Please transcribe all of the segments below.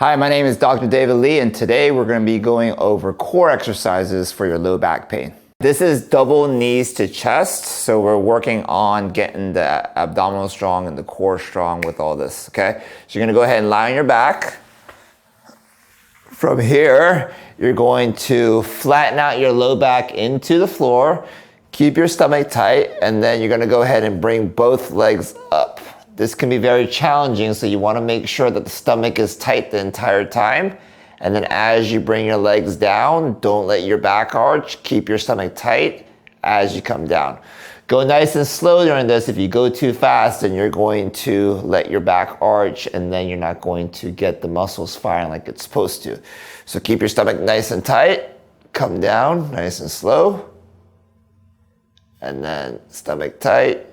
Hi, my name is Dr. David Lee, and today we're going to be going over core exercises for your low back pain. This is double knees to chest, so we're working on getting the abdominal strong and the core strong with all this, okay? So you're going to go ahead and lie on your back. From here, you're going to flatten out your low back into the floor, keep your stomach tight, and then you're going to go ahead and bring both legs up. This can be very challenging, so you want to make sure that the stomach is tight the entire time. And then as you bring your legs down, don't let your back arch. Keep your stomach tight as you come down. Go nice and slow during this. If you go too fast, then you're going to let your back arch, and then you're not going to get the muscles firing like it's supposed to. So keep your stomach nice and tight. Come down nice and slow. And then stomach tight.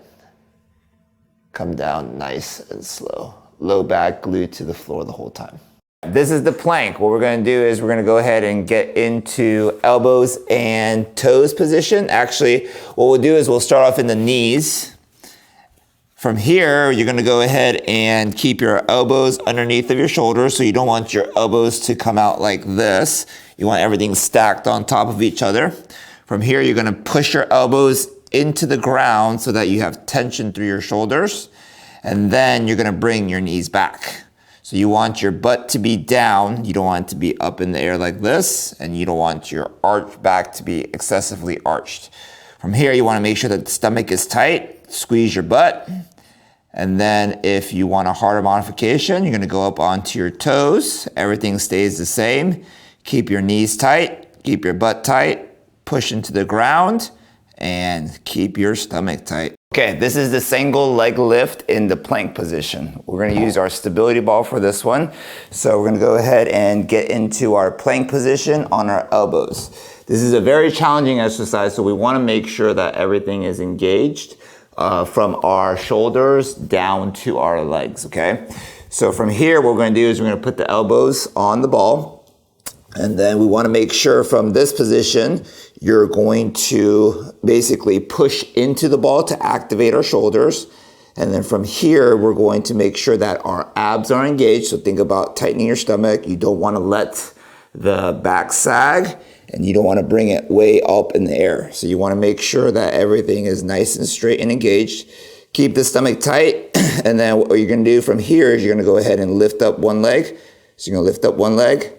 Come down nice and slow. Low back glued to the floor the whole time. This is the plank. What we're going to do is we're going to go ahead and get into elbows and toes position. Actually, what we'll do is we'll start off in the knees. From here, you're going to go ahead and keep your elbows underneath of your shoulders, so you don't want your elbows to come out like this. You want everything stacked on top of each other. From here, you're going to push your elbows into the ground so that you have tension through your shoulders, and then you're going to bring your knees back. So you want your butt to be down, you don't want it to be up in the air like this, and you don't want your arch back to be excessively arched. From here, you want to make sure that the stomach is tight, squeeze your butt, and then if you want a harder modification, you're going to go up onto your toes. Everything stays the same. Keep your knees tight, keep your butt tight, push into the ground, and keep your stomach tight. Okay, this is the single leg lift in the plank position. We're going to use our stability ball for this one. So we're going to go ahead and get into our plank position on our elbows. This is a very challenging exercise, so we want to make sure that everything is engaged from our shoulders down to our legs, okay? So from here, what we're going to do is we're going to put the elbows on the ball. And then we want to make sure from this position, you're going to basically push into the ball to activate our shoulders. And then from here, we're going to make sure that our abs are engaged. So think about tightening your stomach. You don't want to let the back sag, and you don't want to bring it way up in the air. So you want to make sure that everything is nice and straight and engaged. Keep the stomach tight. And then what you're going to do from here is you're going to go ahead and lift up one leg. So you're going to lift up one leg,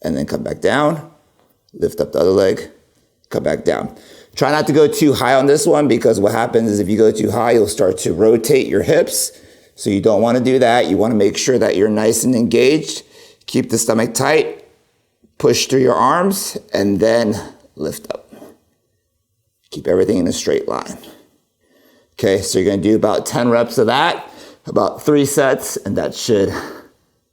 and then come back down, lift up the other leg, come back down. Try not to go too high on this one, because what happens is if you go too high, you'll start to rotate your hips. So you don't want to do that. You want to make sure that you're nice and engaged. Keep the stomach tight, push through your arms, and then lift up. Keep everything in a straight line. Okay, so you're going to do about 10 reps of that, about 3 sets, and that should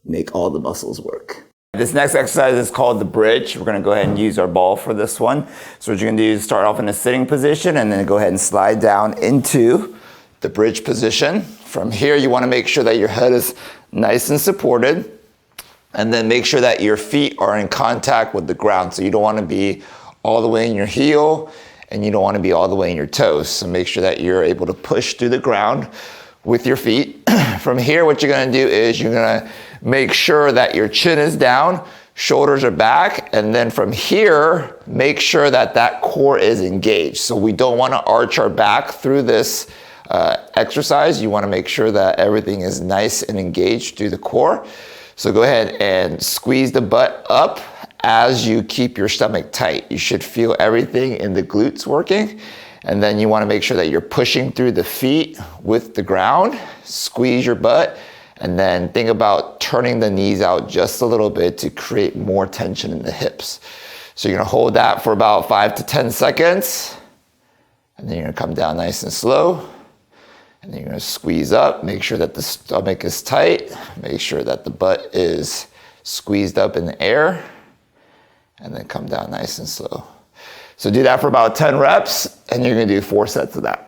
make all the muscles work. This next exercise is called the bridge. We're going to go ahead and use our ball for this one. So what you're going to do is start off in a sitting position and then go ahead and slide down into the bridge position. From here, you want to make sure that your head is nice and supported, and then make sure that your feet are in contact with the ground. So you don't want to be all the way in your heel, and you don't want to be all the way in your toes. So make sure that you're able to push through the ground with your feet. From here, what you're going to do is you're going to make sure that your chin is down, shoulders are back, and then from here, make sure that that core is engaged. So we don't want to arch our back through this exercise. You want to make sure that everything is nice and engaged through the core. So go ahead and squeeze the butt up as you keep your stomach tight. You should feel everything in the glutes working. And then you want to make sure that you're pushing through the feet with the ground. Squeeze your butt, and then think about turning the knees out just a little bit to create more tension in the hips. So you're going to hold that for about 5 to 10 seconds. And then you're going to come down nice and slow. And then you're going to squeeze up. Make sure that the stomach is tight. Make sure that the butt is squeezed up in the air. And then come down nice and slow. So do that for about 10 reps, and you're going to do 4 sets of that.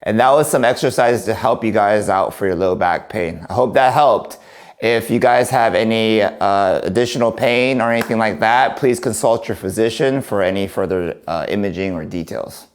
And that was some exercises to help you guys out for your low back pain. I hope that helped. If you guys have any additional pain or anything like that, please consult your physician for any further imaging or details.